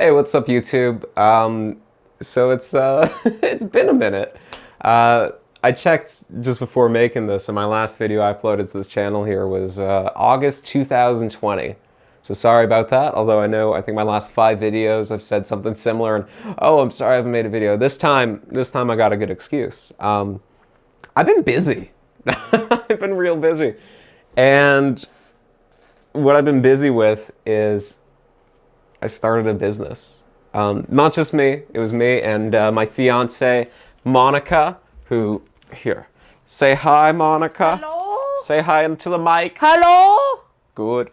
Hey, what's up, YouTube? So it's it's been a minute. I checked just before making this, and my last video I uploaded to this channel here was August 2020. So sorry about that. Although I think my last 5 videos I've said something similar, and oh, I'm sorry I haven't made a video. This time I got a good excuse. I've been busy. I've been real busy, and what I've been busy with is I started a business. Not just me, it was me and my fiance, Monica, who, here, say hi, Monica. Hello? Say hi into the mic. Hello? Good.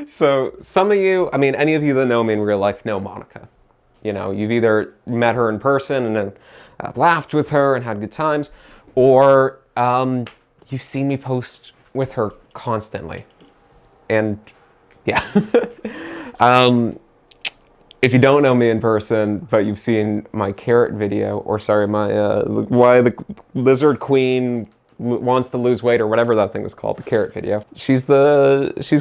So some of you, I mean, any of you that know me in real life know Monica. You know, you've either met her in person and then laughed with her and had good times, or you've seen me post with her constantly. And yeah. If you don't know me in person, but you've seen my carrot video, or sorry, my why the lizard queen wants to lose weight, or whatever that thing was called, the carrot video. She's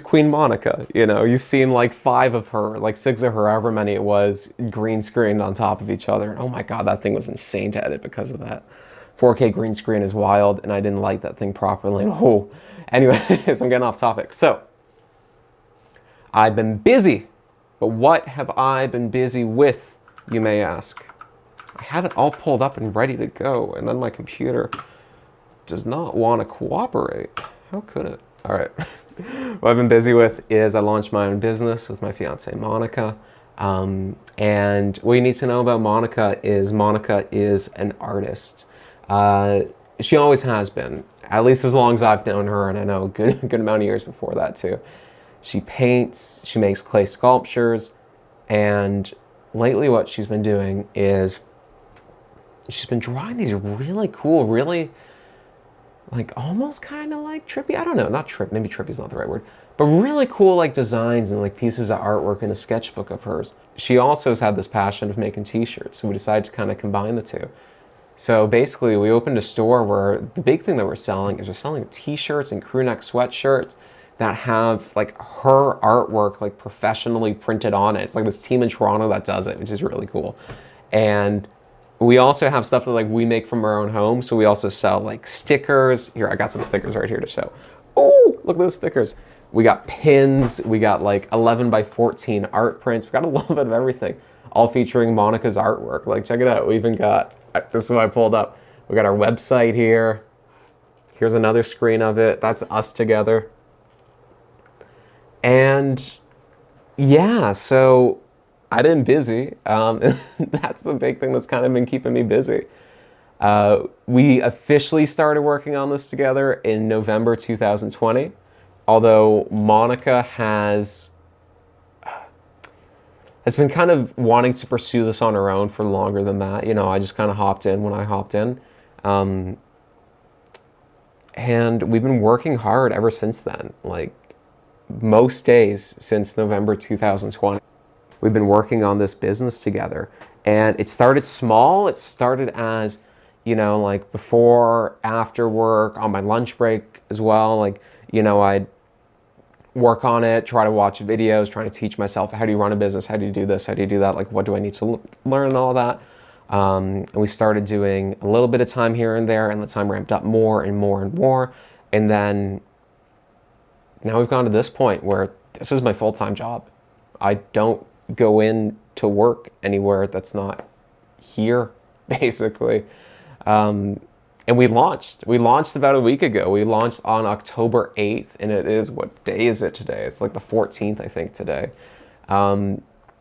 Queen Monica. You know, you've seen like 5 of her, like 6 of her, however many it was, green screened on top of each other. And oh my God, that thing was insane to edit because of that. 4K green screen is wild, and I didn't light that thing properly. Oh, anyways, I'm getting off topic. So, I've been busy, but what have I been busy with, you may ask? I have it all pulled up and ready to go, and then my computer does not want to cooperate. How could it? All right. What I've been busy with is I launched my own business with my fiance, Monica. And what you need to know about Monica is an artist. She always has been, at least as long as I've known her, and I know a good amount of years before that too. She paints, she makes clay sculptures, and lately what she's been doing is she's been drawing these really cool, really like almost kind of like trippy, I don't know, not trip, maybe trippy is not the right word, but really cool like designs and like pieces of artwork in a sketchbook of hers. She also has had this passion of making t-shirts, so we decided to kind of combine the two. So basically we opened a store where the big thing that we're selling is we're selling t-shirts and crew neck sweatshirts that have like her artwork like professionally printed on it. It's like this team in Toronto that does it, which is really cool. And we also have stuff that like we make from our own home. So we also sell like stickers. Here, I got some stickers right here to show. Oh, look at those stickers. We got pins. We got like 11 by 14 art prints. We got a little bit of everything, all featuring Monica's artwork. Like, check it out. We even got, this is what I pulled up. We got our website here. Here's another screen of it. That's us together. And yeah, so I've been busy. That's the big thing that's kind of been keeping me busy. We officially started working on this together in November 2020, although Monica has been kind of wanting to pursue this on her own for longer than that. You know, I just kind of hopped in when I hopped in. And we've been working hard ever since then. Like, most days since November 2020. We've been working on this business together, and it started small. It started as, you know, like before, after work, on my lunch break as well. Like, you know, I'd work on it, try to watch videos, trying to teach myself, how do you run a business? How do you do this? How do you do that? Like, what do I need to learn and all that? And we started doing a little bit of time here and there, and the time ramped up more and more and more. And then now we've gone to this point where this is my full-time job. I don't go in to work anywhere that's not here, basically. And we launched about a week ago. We launched on October 8th, and it is, what day is it today? It's like the 14th, I think, today.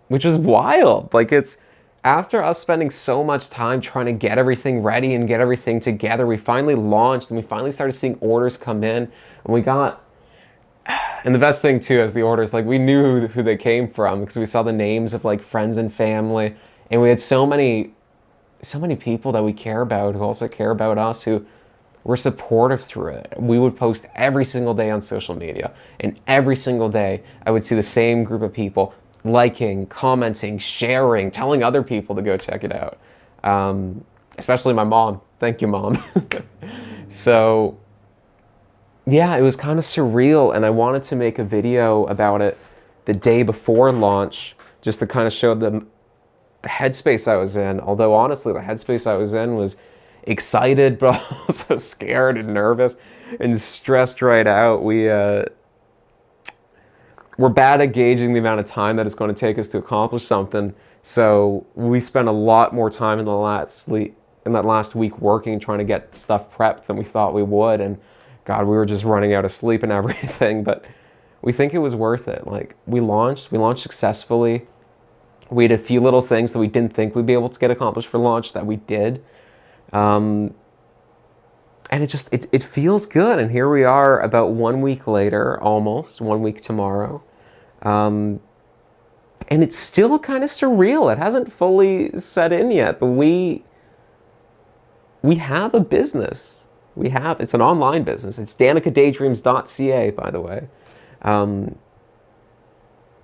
Which is wild. Like, it's after us spending so much time trying to get everything ready and get everything together, we finally launched, and we finally started seeing orders come in, and we got. And the best thing too is the orders, like we knew who they came from because we saw the names of like friends and family, and we had so many people that we care about who also care about us, who were supportive through it. We would post every single day on social media, and every single day I would see the same group of people liking, commenting, sharing, telling other people to go check it out. Especially my mom. Thank you, Mom. So yeah, it was kind of surreal, and I wanted to make a video about it the day before launch just to kind of show them the headspace I was in. Although honestly, the headspace I was in was excited, but also scared and nervous and stressed right out. We're bad at gauging the amount of time that it's going to take us to accomplish something. So we spent a lot more time in that last week working, trying to get stuff prepped than we thought we would. And God, we were just running out of sleep and everything. But we think it was worth it. Like we launched successfully. We had a few little things that we didn't think we'd be able to get accomplished for launch that we did. And it feels good. And here we are about 1 week later, almost 1 week tomorrow. And it's still kind of surreal. It hasn't fully set in yet, but we have a business. It's an online business. It's danicadaydreams.ca, by the way.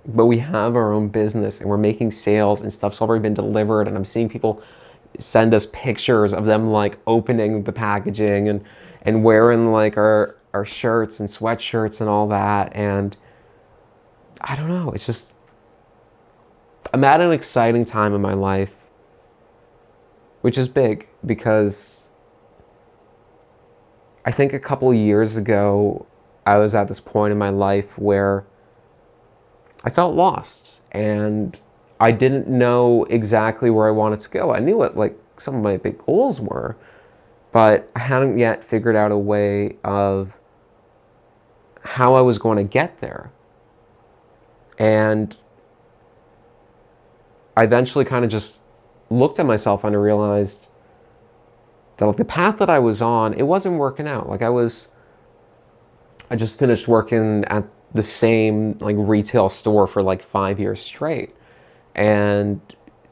But we have our own business and we're making sales and stuff's already been delivered. And I'm seeing people send us pictures of them like opening the packaging and wearing like our shirts and sweatshirts and all that. And I don't know, it's just, I'm at an exciting time in my life, which is big because I think a couple years ago, I was at this point in my life where I felt lost and I didn't know exactly where I wanted to go. I knew what like some of my big goals were, but I hadn't yet figured out a way of how I was going to get there. And I eventually kind of just looked at myself and I realized that like the path that I was on, it wasn't working out. Like I just finished working at the same like retail store for like 5 years straight. And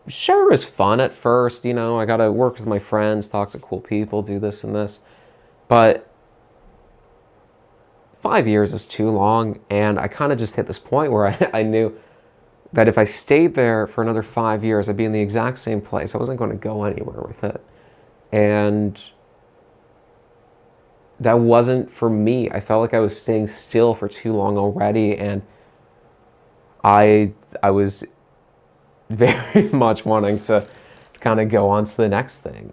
sure, it was fun at first, you know, I got to work with my friends, talk to cool people, do this and this. But 5 years is too long. And I kind of just hit this point where I knew that if I stayed there for another 5 years, I'd be in the exact same place. I wasn't going to go anywhere with it. And that wasn't for me. I felt like I was staying still for too long already. And I was very much wanting to kind of go on to the next thing.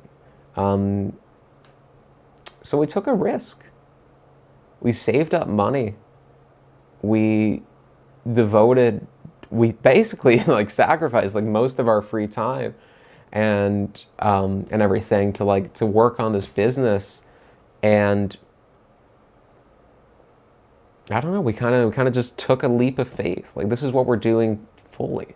So we took a risk. We saved up money. We basically like sacrificed like most of our free time and everything to work on this business. And I don't know, we kind of just took a leap of faith. Like this is what we're doing fully.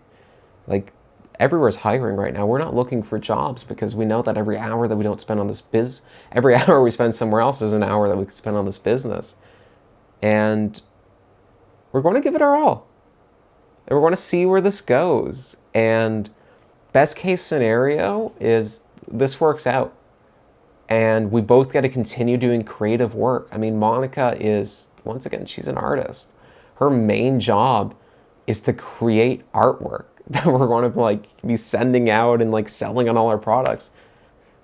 Like everywhere's hiring right now. We're not looking for jobs because we know that every hour that we don't spend on this every hour we spend somewhere else is an hour that we could spend on this business. And we're going to give it our all. And we're going to see where this goes. And best case scenario is this works out. And we both get to continue doing creative work. I mean, Monica is, once again, she's an artist. Her main job is to create artwork that we're going to like be sending out and like selling on all our products.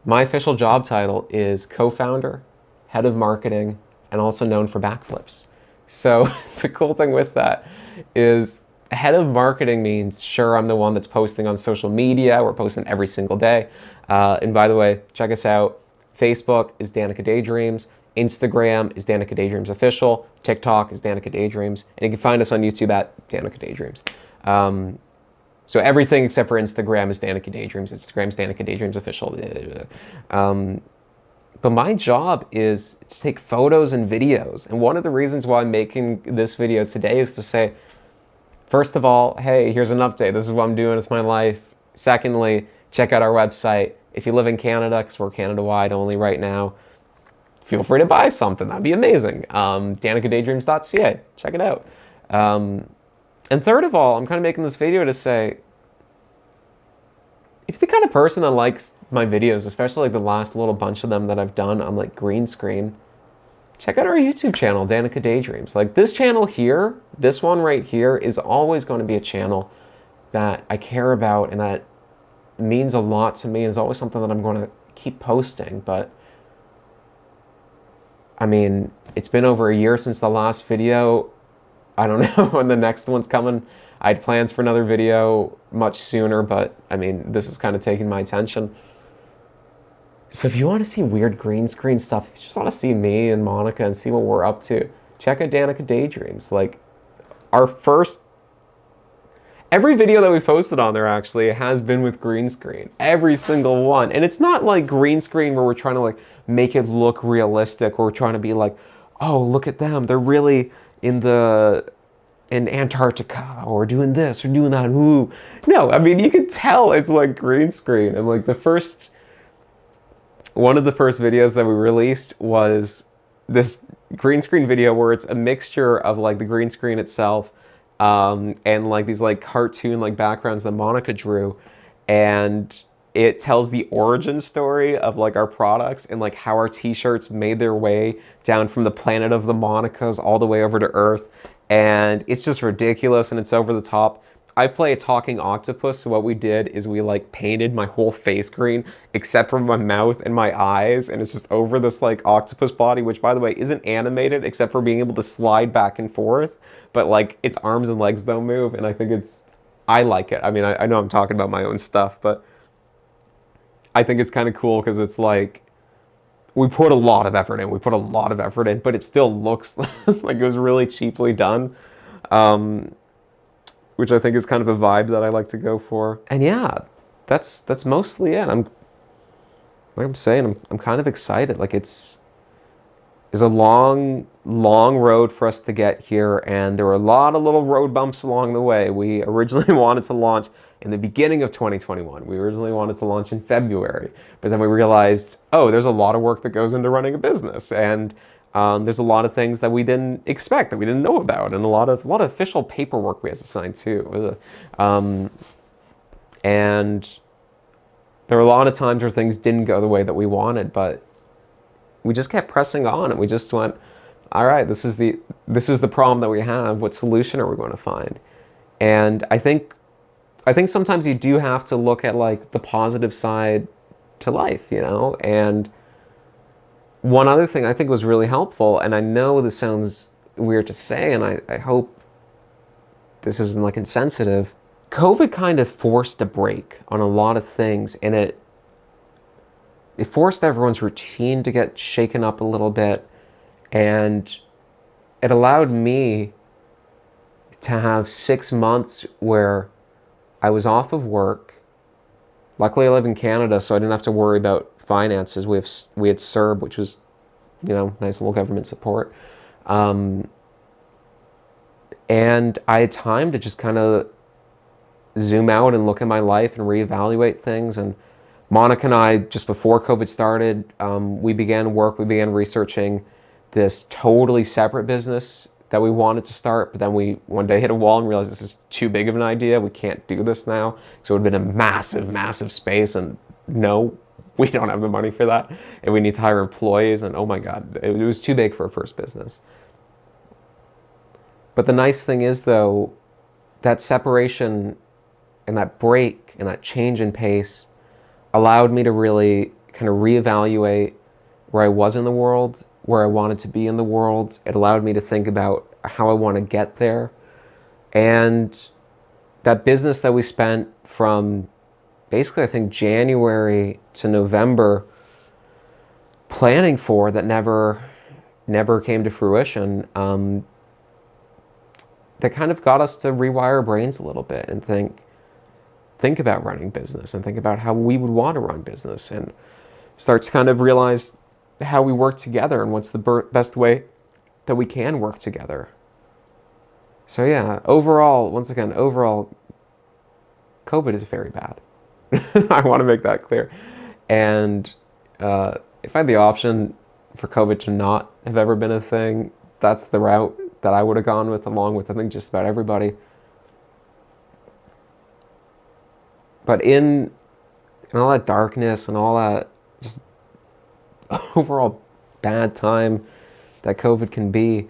My official job title is co-founder, head of marketing, and also known for backflips. So the cool thing with that is head of marketing means, sure, I'm the one that's posting on social media. We're posting every single day. And by the way, check us out. Facebook is Danica Daydreams. Instagram is Danica Daydreams Official. TikTok is Danica Daydreams. And you can find us on YouTube at Danica Daydreams. So everything except for Instagram is Danica Daydreams. Instagram's Danica Daydreams Official. But my job is to take photos and videos. And one of the reasons why I'm making this video today is to say, first of all, hey, here's an update. This is what I'm doing with my life. Secondly, check out our website. If you live in Canada, because we're Canada-wide only right now, feel free to buy something. That'd be amazing. danicadaydreams.ca. Check it out. And third of all, I'm kind of making this video to say, if you're the kind of person that likes my videos, especially like the last little bunch of them that I've done on like green screen, check out our YouTube channel, Danica Daydreams. Like this channel here, this one right here, is always going to be a channel that I care about and that means a lot to me. It's always something that I'm going to keep posting. But I mean, it's been over a year since the last video. I don't know when the next one's coming I had plans for another video much sooner, but I mean, this is kind of taking my attention. So if you want to see weird green screen stuff, if you just want to see me and Monica and see what we're up to, check out Danica Daydreams. Like, our first, every video that we posted on there actually has been with green screen. Every single one. And it's not like green screen where we're trying to like make it look realistic, or we're trying to be like, oh, look at them. They're really in Antarctica, or doing this or doing that. Ooh. No, I mean, you can tell it's like green screen. And like one of the first videos that we released was this green screen video where it's a mixture of like the green screen itself and like these like cartoon like backgrounds that Monica drew, and it tells the origin story of like our products and like how our t-shirts made their way down from the planet of the Monicas all the way over to Earth. And it's just ridiculous and it's over the top. I play a talking octopus, so what we did is we like painted my whole face green except for my mouth and my eyes, and it's just over this like octopus body, which by the way isn't animated except for being able to slide back and forth, but like its arms and legs don't move, and I think I like it. I mean, I know I'm talking about my own stuff, but I think it's kind of cool because it's like we put a lot of effort in. We put a lot of effort in, but it still looks like it was really cheaply done. Which I think is kind of a vibe that I like to go for. And yeah, that's mostly it. I'm kind of excited. Like it's a long road for us to get here, and there were a lot of little road bumps along the way. We originally wanted to launch in the beginning of 2021. We originally wanted to launch in February, but then we realized, oh, there's a lot of work that goes into running a business, and there's a lot of things that we didn't expect, that we didn't know about, and a lot of official paperwork we had to sign too. And there were a lot of times where things didn't go the way that we wanted, but we just kept pressing on, and we just went, all right, this is the problem that we have. What solution are we going to find? And I think sometimes you do have to look at like the positive side to life, you know? And one other thing I think was really helpful, and I know this sounds weird to say, and I hope this isn't like insensitive, COVID kind of forced a break on a lot of things, and it forced everyone's routine to get shaken up a little bit, and it allowed me to have 6 months where I was off of work. Luckily I live in Canada, so I didn't have to worry about finances. We had CERB, which was, you know, nice little government support. And I had time to just kind of zoom out and look at my life and reevaluate things. And Monica and I, just before COVID started, we began researching this totally separate business that we wanted to start, but then we one day hit a wall and realized this is too big of an idea. We can't do this now. So it would have been a massive, massive space, and no, we don't have the money for that, and we need to hire employees, and oh my God, it was too big for a first business. But the nice thing is though, that separation and that break and that change in pace allowed me to really kind of reevaluate where I was in the world, where I wanted to be in the world. It allowed me to think about how I want to get there. And that business that we spent from basically, I think, January to November planning for, that never came to fruition, that kind of got us to rewire our brains a little bit and think about running business and think about how we would want to run business, and start to kind of realize how we work together and what's the best way that we can work together. So yeah, overall, COVID is very bad. I want to make that clear. And if I had the option for COVID to not have ever been a thing, that's the route that I would have gone with, along with, I think, just about everybody. But in all that darkness and all that just overall bad time that COVID can be,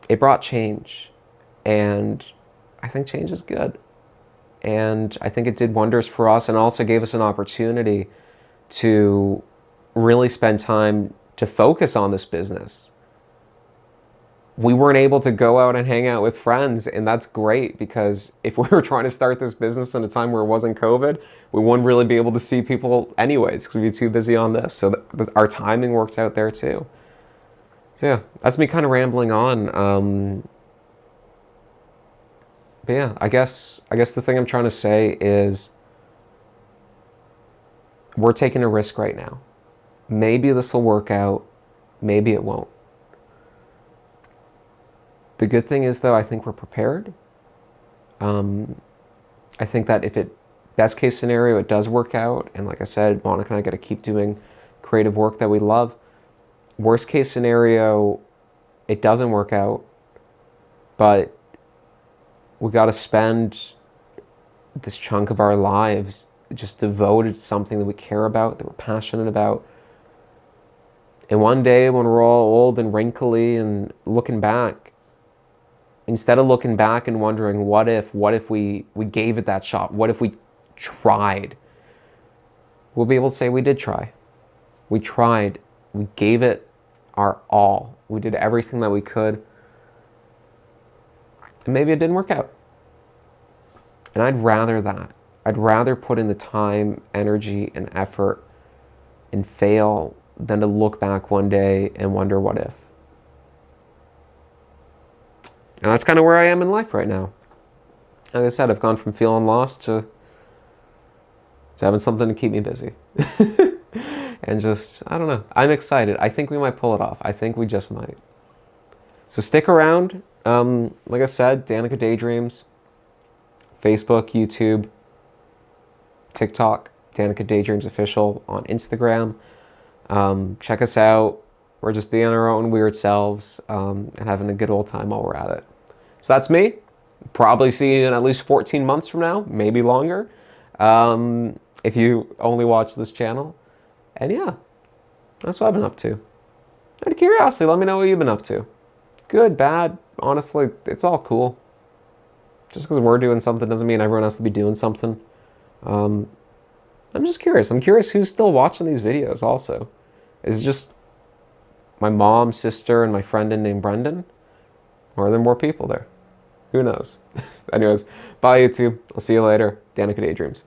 it brought change. And I think change is good. And I think it did wonders for us, and also gave us an opportunity to really spend time to focus on this business. we weren't able to go out and hang out with friends, and that's great, because if we were trying to start this business in a time where it wasn't COVID, we wouldn't really be able to see people anyways because we'd be too busy on this. So our timing worked out there too. So yeah, that's me kind of rambling on. But yeah, I guess the thing I'm trying to say is we're taking a risk right now. Maybe this will work out, maybe it won't. The good thing is, though, I think we're prepared. I think that if best case scenario, it does work out, and like I said, Monica and I got to keep doing creative work that we love. Worst case scenario, it doesn't work out, but we got to spend this chunk of our lives just devoted to something that we care about, that we're passionate about. And one day when we're all old and wrinkly and looking back, instead of looking back and wondering, what if we gave it that shot? What if we tried? We'll be able to say we did try. We tried. We gave it our all. We did everything that we could. And maybe it didn't work out. And I'd rather that. I'd rather put in the time, energy, and effort and fail than to look back one day and wonder what if. And that's kind of where I am in life right now. Like I said, I've gone from feeling lost to having something to keep me busy. And just, I don't know. I'm excited. I think we might pull it off. I think we just might. So stick around. Like I said, Danica Daydreams. Facebook, YouTube, TikTok, Danica Daydreams Official on Instagram. Check us out. We're just being our own weird selves and having a good old time while we're at it. So that's me. Probably see you in at least 14 months from now, maybe longer, if you only watch this channel. And yeah, that's what I've been up to. Out of curiosity, let me know what you've been up to. Good, bad, honestly, it's all cool. Just because we're doing something doesn't mean everyone has to be doing something. I'm just curious. I'm curious who's still watching these videos also. Is it just my mom, sister, and my friend named Brendan? Or are there more people there? Who knows? Anyways, bye YouTube. I'll see you later. Danica Daydreams.